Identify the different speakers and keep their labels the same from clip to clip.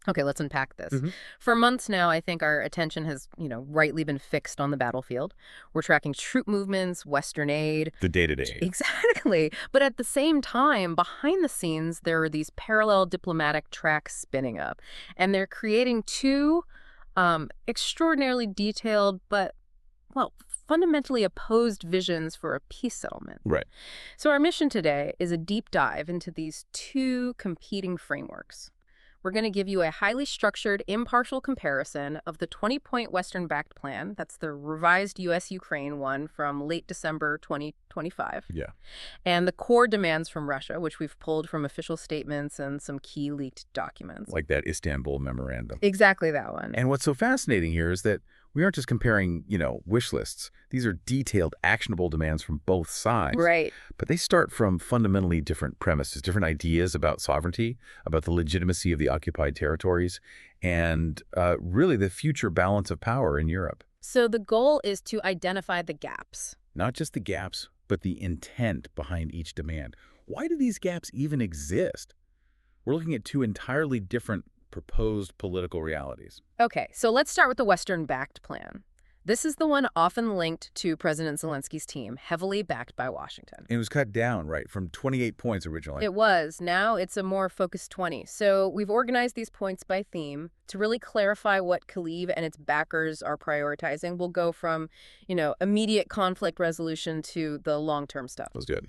Speaker 1: Okay, let's unpack this.
Speaker 2: Hmm.
Speaker 1: For months now, I think our attention has, rightly been fixed on the battlefield. We're tracking troop movements, Western aid.
Speaker 2: The day-to-day.
Speaker 1: Exactly. But at the same time, behind the scenes, there are these parallel diplomatic tracks spinning up. And they're creating two extraordinarily detailed but, well, fundamentally opposed visions for a peace settlement.
Speaker 2: Right.
Speaker 1: So our mission today is a deep dive into these two competing frameworks. We're going to give you a highly structured, impartial comparison of the 20-point Western-backed plan. That's the revised U.S.-Ukraine one from late December 2025.
Speaker 2: Yeah.
Speaker 1: And the core demands from Russia, which we've pulled from official statements and some key leaked documents.
Speaker 2: Like that Istanbul memorandum.
Speaker 1: Exactly that one.
Speaker 2: And what's so fascinating here is that we aren't just comparing, wish lists. These are detailed, actionable demands from both sides.
Speaker 1: Right.
Speaker 2: But they start from fundamentally different premises, different ideas about sovereignty, about the legitimacy of the occupied territories, and really the future balance of power in Europe.
Speaker 1: So the goal is to identify the gaps.
Speaker 2: Not just the gaps, but the intent behind each demand. Why do these gaps even exist? We're looking at two entirely different proposed political realities.
Speaker 1: Okay, so let's start with the Western-backed plan. This is the one often linked to President Zelensky's team, heavily backed by Washington.
Speaker 2: It was cut down, right, from 28 points originally.
Speaker 1: It was. Now it's a more focused 20. So we've organized these points by theme to really clarify what Kyiv and its backers are prioritizing. We'll go from, immediate conflict resolution to the long-term stuff.
Speaker 2: That was good.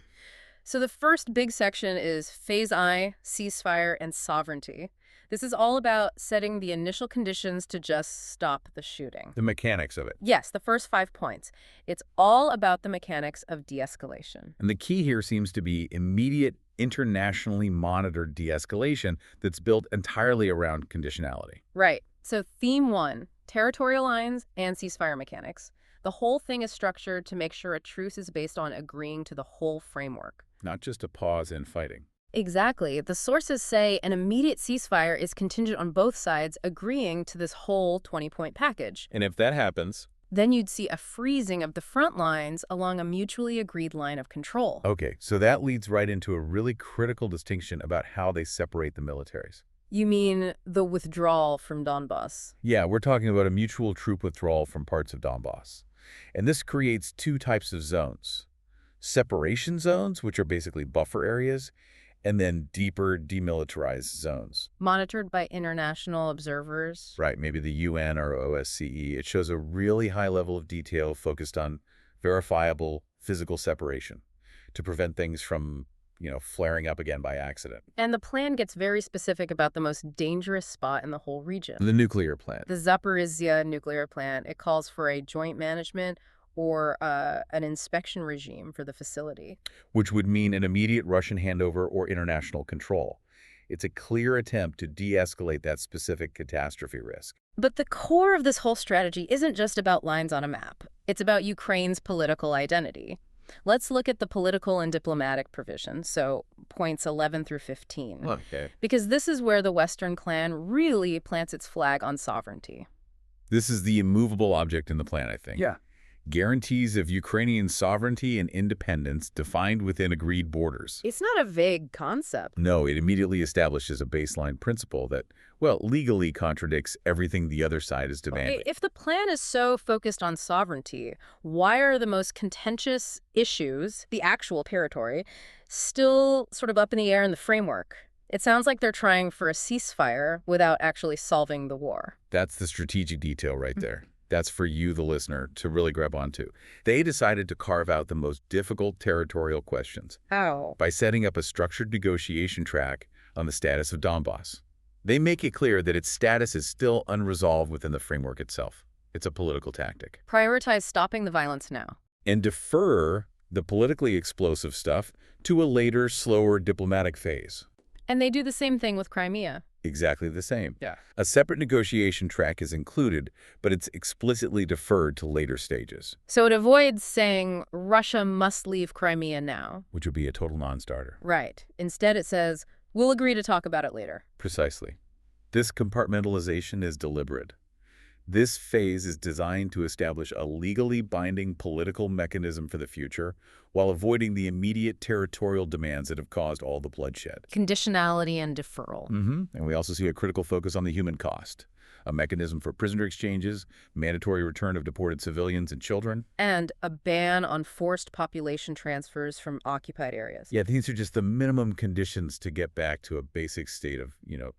Speaker 1: So the first big section is Phase I, ceasefire, and sovereignty. This is all about setting the initial conditions to just stop the shooting.
Speaker 2: The mechanics of it.
Speaker 1: Yes, the first 5 points. It's all about the mechanics of de-escalation.
Speaker 2: And the key here seems to be immediate, internationally monitored de-escalation that's built entirely around conditionality.
Speaker 1: Right. So theme 1, territorial lines and ceasefire mechanics. The whole thing is structured to make sure a truce is based on agreeing to the whole framework.
Speaker 2: Not just a pause in fighting.
Speaker 1: Exactly. The sources say an immediate ceasefire is contingent on both sides agreeing to this whole 20-point package.
Speaker 2: And if that happens...
Speaker 1: Then you'd see a freezing of the front lines along a mutually agreed line of control.
Speaker 2: Okay, so that leads right into a really critical distinction about how they separate the militaries.
Speaker 1: You mean the withdrawal from Donbass?
Speaker 2: Yeah, we're talking about a mutual troop withdrawal from parts of Donbass. And this creates two types of zones. Separation zones, which are basically buffer areas, and then deeper demilitarized zones.
Speaker 1: Monitored by international observers.
Speaker 2: Right, maybe the UN or OSCE. It shows a really high level of detail focused on verifiable physical separation to prevent things from, flaring up again by accident.
Speaker 1: And the plan gets very specific about the most dangerous spot in the whole region.
Speaker 2: The nuclear plant.
Speaker 1: The Zaporizhzhia nuclear plant. It calls for a joint management or an inspection regime for the facility.
Speaker 2: Which would mean an immediate Russian handover or international control. It's a clear attempt to de-escalate that specific catastrophe risk.
Speaker 1: But the core of this whole strategy isn't just about lines on a map. It's about Ukraine's political identity. Let's look at the political and diplomatic provisions, so points 11 through 15.
Speaker 2: Okay.
Speaker 1: Because this is where the Western clan really plants its flag on sovereignty.
Speaker 2: This is the immovable object in the plan, I think.
Speaker 1: Yeah.
Speaker 2: Guarantees of Ukrainian sovereignty and independence defined within agreed borders.
Speaker 1: It's not a vague concept.
Speaker 2: No, it immediately establishes a baseline principle that, legally contradicts everything the other side is demanding.
Speaker 1: If the plan is so focused on sovereignty, why are the most contentious issues, the actual territory, still sort of up in the air in the framework? It sounds like they're trying for a ceasefire without actually solving the war.
Speaker 2: That's the strategic detail right there. That's for you, the listener, to really grab onto. They decided to carve out the most difficult territorial questions.
Speaker 1: How?
Speaker 2: By setting up a structured negotiation track on the status of Donbass. They make it clear that its status is still unresolved within the framework itself. It's a political tactic.
Speaker 1: Prioritize stopping the violence now.
Speaker 2: And defer the politically explosive stuff to a later, slower diplomatic phase.
Speaker 1: And they do the same thing with Crimea.
Speaker 2: Exactly the same.
Speaker 1: Yeah.
Speaker 2: A separate negotiation track is included, but it's explicitly deferred to later stages.
Speaker 1: So it avoids saying Russia must leave Crimea now.
Speaker 2: Which would be a total non-starter.
Speaker 1: Right. Instead, it says, we'll agree to talk about it later.
Speaker 2: Precisely. This compartmentalization is deliberate. This phase is designed to establish a legally binding political mechanism for the future, while avoiding the immediate territorial demands that have caused all the bloodshed.
Speaker 1: Conditionality and deferral.
Speaker 2: And we also see a critical focus on the human cost, a mechanism for prisoner exchanges, mandatory return of deported civilians and children.
Speaker 1: And a ban on forced population transfers from occupied areas.
Speaker 2: Yeah, these are just the minimum conditions to get back to a basic state of,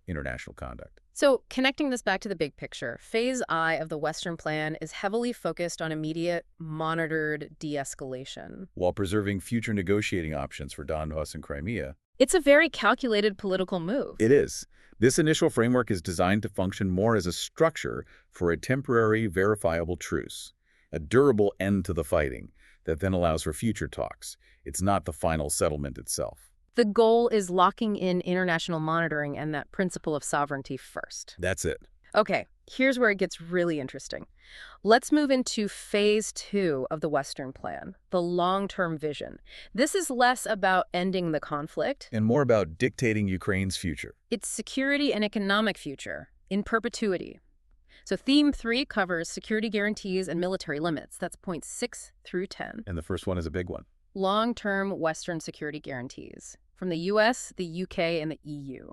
Speaker 2: international conduct.
Speaker 1: So, connecting this back to the big picture, Phase I of the Western Plan is heavily focused on immediate, monitored de-escalation.
Speaker 2: While preserving future negotiating options for Donbas and Crimea.
Speaker 1: It's a very calculated political move.
Speaker 2: It is. This initial framework is designed to function more as a structure for a temporary, verifiable truce, a durable end to the fighting that then allows for future talks. It's not the final settlement itself.
Speaker 1: The goal is locking in international monitoring and that principle of sovereignty first.
Speaker 2: That's it.
Speaker 1: Okay, here's where it gets really interesting. Let's move into Phase II of the Western Plan, the long-term vision. This is less about ending the conflict.
Speaker 2: And more about dictating Ukraine's future.
Speaker 1: It's security and economic future in perpetuity. So Theme 3 covers security guarantees and military limits. That's points 6 through 10.
Speaker 2: And the first one is a big one.
Speaker 1: Long-term Western security guarantees from the U.S., the U.K., and the EU.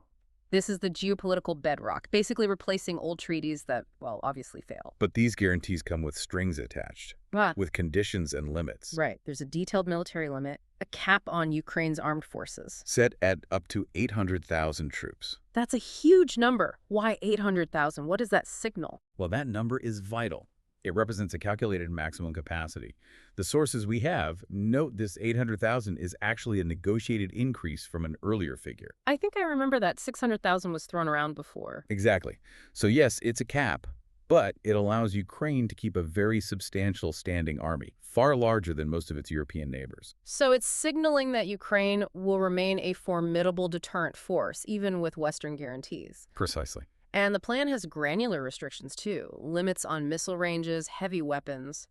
Speaker 1: This is the geopolitical bedrock, basically replacing old treaties that, well, obviously fail.
Speaker 2: But these guarantees come with strings attached, with conditions and limits.
Speaker 1: Right. There's a detailed military limit, a cap on Ukraine's armed forces.
Speaker 2: Set at up to 800,000 troops.
Speaker 1: That's a huge number. Why 800,000? What does that signal?
Speaker 2: Well, that number is vital. It represents a calculated maximum capacity. The sources we have note this 800,000 is actually a negotiated increase from an earlier figure.
Speaker 1: I think I remember that 600,000 was thrown around before.
Speaker 2: Exactly. So yes, it's a cap, but it allows Ukraine to keep a very substantial standing army, far larger than most of its European neighbors.
Speaker 1: So it's signaling that Ukraine will remain a formidable deterrent force, even with Western guarantees.
Speaker 2: Precisely.
Speaker 1: And the plan has granular restrictions, too. Limits on missile ranges, heavy weapons,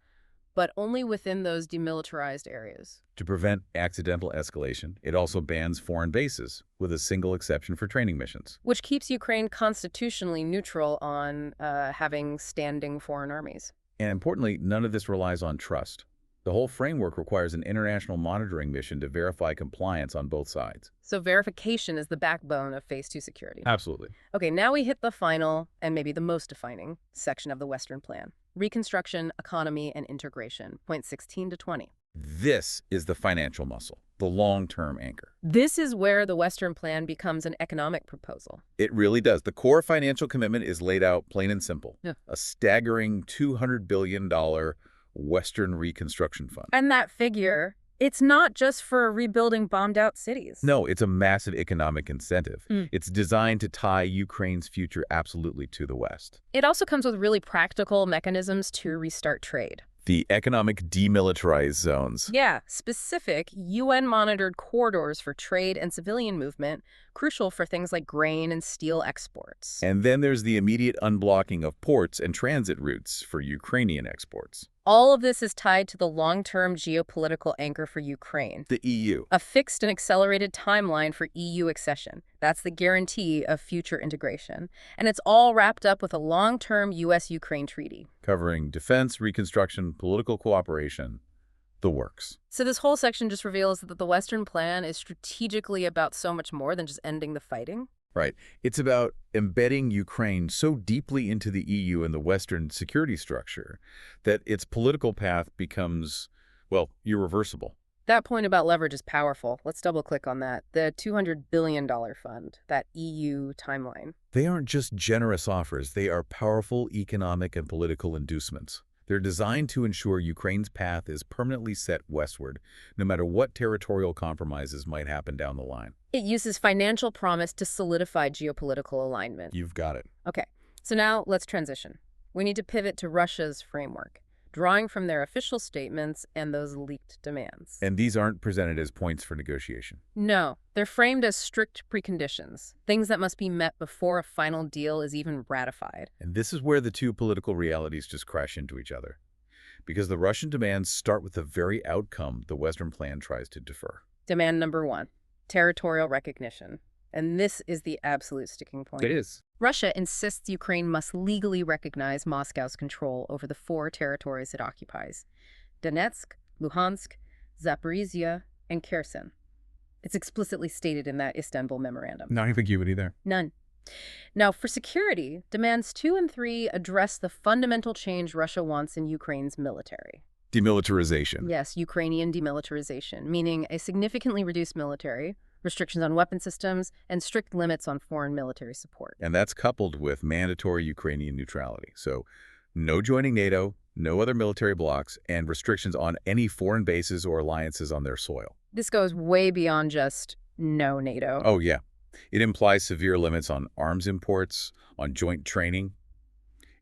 Speaker 1: but only within those demilitarized areas.
Speaker 2: To prevent accidental escalation, it also bans foreign bases, with a single exception for training missions.
Speaker 1: Which keeps Ukraine constitutionally neutral on having standing foreign armies.
Speaker 2: And importantly, none of this relies on trust. The whole framework requires an international monitoring mission to verify compliance on both sides.
Speaker 1: So verification is the backbone of Phase 2 security.
Speaker 2: Absolutely.
Speaker 1: Okay, now we hit the final, and maybe the most defining, section of the Western Plan. Reconstruction, economy, and integration, points 16 to 20.
Speaker 2: This is the financial muscle, the long-term anchor.
Speaker 1: This is where the Western Plan becomes an economic proposal.
Speaker 2: It really does. The core financial commitment is laid out plain and simple.
Speaker 1: Yeah.
Speaker 2: A staggering $200 billion Western Reconstruction Fund.
Speaker 1: And that figure, it's not just for rebuilding bombed-out cities.
Speaker 2: No, it's a massive economic incentive. It's designed to tie Ukraine's future absolutely to the West.
Speaker 1: It also comes with really practical mechanisms to restart trade.
Speaker 2: The economic demilitarized zones.
Speaker 1: Yeah, specific UN-monitored corridors for trade and civilian movement, crucial for things like grain and steel exports.
Speaker 2: And then there's the immediate unblocking of ports and transit routes for Ukrainian exports.
Speaker 1: All of this is tied to the long-term geopolitical anchor for Ukraine.
Speaker 2: The EU.
Speaker 1: A fixed and accelerated timeline for EU accession. That's the guarantee of future integration. And it's all wrapped up with a long-term U.S.-Ukraine treaty.
Speaker 2: Covering defense, reconstruction, political cooperation, the works.
Speaker 1: So this whole section just reveals that the Western Plan is strategically about so much more than just ending the fighting.
Speaker 2: Right. It's about embedding Ukraine so deeply into the EU and the Western security structure that its political path becomes, well, irreversible.
Speaker 1: That point about leverage is powerful. Let's double-click on that. The $200 billion fund, that EU timeline.
Speaker 2: They aren't just generous offers. They are powerful economic and political inducements. They're designed to ensure Ukraine's path is permanently set westward, no matter what territorial compromises might happen down the line.
Speaker 1: It uses financial promise to solidify geopolitical alignment.
Speaker 2: You've got it.
Speaker 1: Okay, so now let's transition. We need to pivot to Russia's framework, drawing from their official statements and those leaked demands.
Speaker 2: And these aren't presented as points for negotiation.
Speaker 1: No, they're framed as strict preconditions, things that must be met before a final deal is even ratified.
Speaker 2: And this is where the two political realities just crash into each other. Because the Russian demands start with the very outcome the Western plan tries to defer.
Speaker 1: Demand number 1, territorial recognition. And this is the absolute sticking point.
Speaker 2: It is.
Speaker 1: Russia insists Ukraine must legally recognize Moscow's control over the 4 territories it occupies: Donetsk, Luhansk, Zaporizhia, and Kherson. It's explicitly stated in that Istanbul memorandum.
Speaker 2: No ambiguity there.
Speaker 1: None. Now, for security, demands 2 and 3 address the fundamental change Russia wants in Ukraine's military.
Speaker 2: Demilitarization.
Speaker 1: Yes, Ukrainian demilitarization, meaning a significantly reduced military, restrictions on weapon systems, and strict limits on foreign military support.
Speaker 2: And that's coupled with mandatory Ukrainian neutrality. So no joining NATO, no other military blocs, and restrictions on any foreign bases or alliances on their soil.
Speaker 1: This goes way beyond just no NATO.
Speaker 2: Oh, yeah. It implies severe limits on arms imports, on joint training.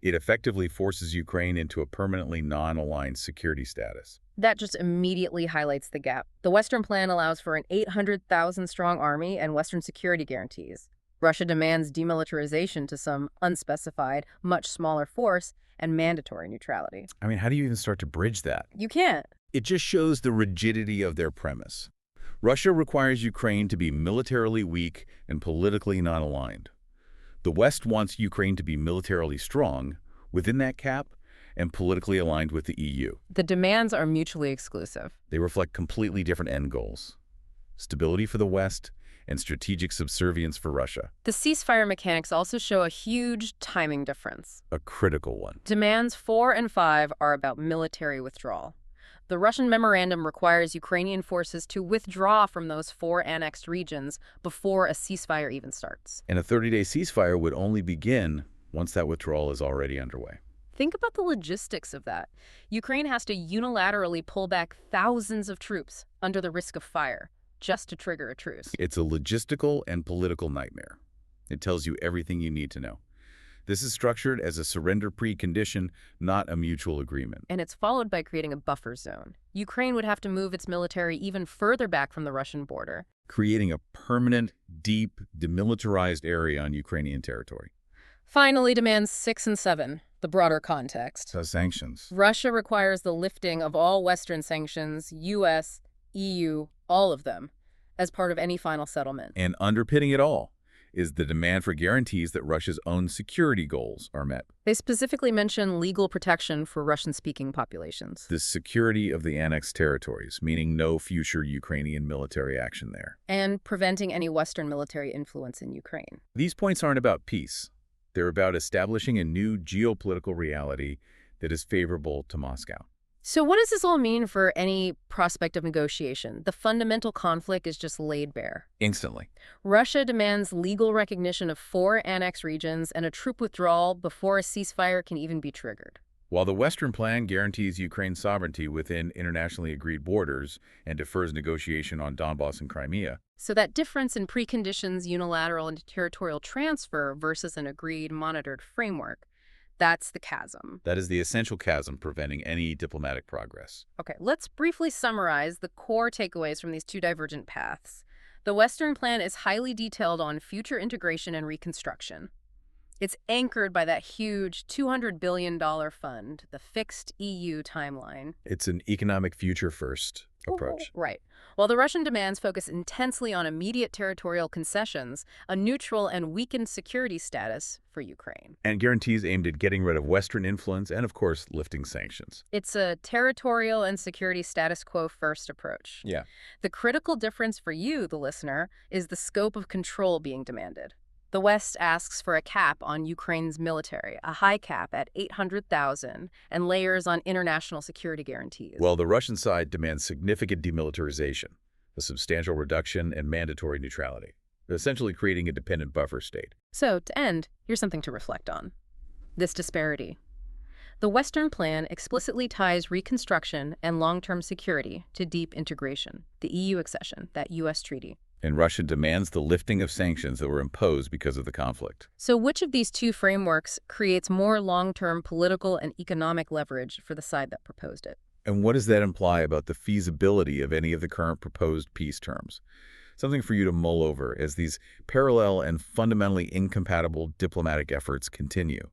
Speaker 2: It effectively forces Ukraine into a permanently non-aligned security status.
Speaker 1: That just immediately highlights the gap. The Western plan allows for an 800,000-strong army and Western security guarantees. Russia demands demilitarization to some unspecified, much smaller force and mandatory neutrality.
Speaker 2: I mean, how do you even start to bridge that?
Speaker 1: You can't.
Speaker 2: It just shows the rigidity of their premise. Russia requires Ukraine to be militarily weak and politically non-aligned. The West wants Ukraine to be militarily strong, within that cap, and politically aligned with the EU.
Speaker 1: The demands are mutually exclusive.
Speaker 2: They reflect completely different end goals: stability for the West and strategic subservience for Russia.
Speaker 1: The ceasefire mechanics also show a huge timing difference.
Speaker 2: A critical one.
Speaker 1: Demands 4 and 5 are about military withdrawal. The Russian memorandum requires Ukrainian forces to withdraw from those 4 annexed regions before a ceasefire even starts.
Speaker 2: And a 30-day ceasefire would only begin once that withdrawal is already underway.
Speaker 1: Think about the logistics of that. Ukraine has to unilaterally pull back thousands of troops under the risk of fire just to trigger a truce.
Speaker 2: It's a logistical and political nightmare. It tells you everything you need to know. This is structured as a surrender precondition, not a mutual agreement.
Speaker 1: And it's followed by creating a buffer zone. Ukraine would have to move its military even further back from the Russian border,
Speaker 2: creating a permanent, deep, demilitarized area on Ukrainian territory.
Speaker 1: Finally, demands 6 and 7, the broader context.
Speaker 2: So sanctions.
Speaker 1: Russia requires the lifting of all Western sanctions, US, EU, all of them, as part of any final settlement.
Speaker 2: And underpinning it all is the demand for guarantees that Russia's own security goals are met.
Speaker 1: They specifically mention legal protection for Russian-speaking populations.
Speaker 2: The security of the annexed territories, meaning no future Ukrainian military action there.
Speaker 1: And preventing any Western military influence in Ukraine.
Speaker 2: These points aren't about peace. They're about establishing a new geopolitical reality that is favorable to Moscow.
Speaker 1: So what does this all mean for any prospect of negotiation? The fundamental conflict is just laid bare.
Speaker 2: Instantly.
Speaker 1: Russia demands legal recognition of 4 annexed regions and a troop withdrawal before a ceasefire can even be triggered.
Speaker 2: While the Western plan guarantees Ukraine's sovereignty within internationally agreed borders and defers negotiation on Donbas and Crimea.
Speaker 1: So that difference in preconditions, unilateral and territorial transfer versus an agreed, monitored framework, that's the chasm.
Speaker 2: That is the essential chasm preventing any diplomatic progress.
Speaker 1: Okay, let's briefly summarize the core takeaways from these two divergent paths. The Western plan is highly detailed on future integration and reconstruction. It's anchored by that huge $200 billion fund, the fixed EU timeline.
Speaker 2: It's an economic future-first approach.
Speaker 1: Right. While the Russian demands focus intensely on immediate territorial concessions, a neutral and weakened security status for Ukraine.
Speaker 2: And guarantees aimed at getting rid of Western influence and, of course, lifting sanctions.
Speaker 1: It's a territorial and security status quo first approach.
Speaker 2: Yeah.
Speaker 1: The critical difference for you, the listener, is the scope of control being demanded. The West asks for a cap on Ukraine's military, a high cap at 800,000, and layers on international security guarantees.
Speaker 2: Well, the Russian side demands significant demilitarization, a substantial reduction, and mandatory neutrality, essentially creating a dependent buffer state.
Speaker 1: So, to end, here's something to reflect on. This disparity. The Western plan explicitly ties reconstruction and long-term security to deep integration, the EU accession, that U.S. treaty.
Speaker 2: And Russia demands the lifting of sanctions that were imposed because of the conflict.
Speaker 1: So which of these two frameworks creates more long-term political and economic leverage for the side that proposed it?
Speaker 2: And what does that imply about the feasibility of any of the current proposed peace terms? Something for you to mull over as these parallel and fundamentally incompatible diplomatic efforts continue.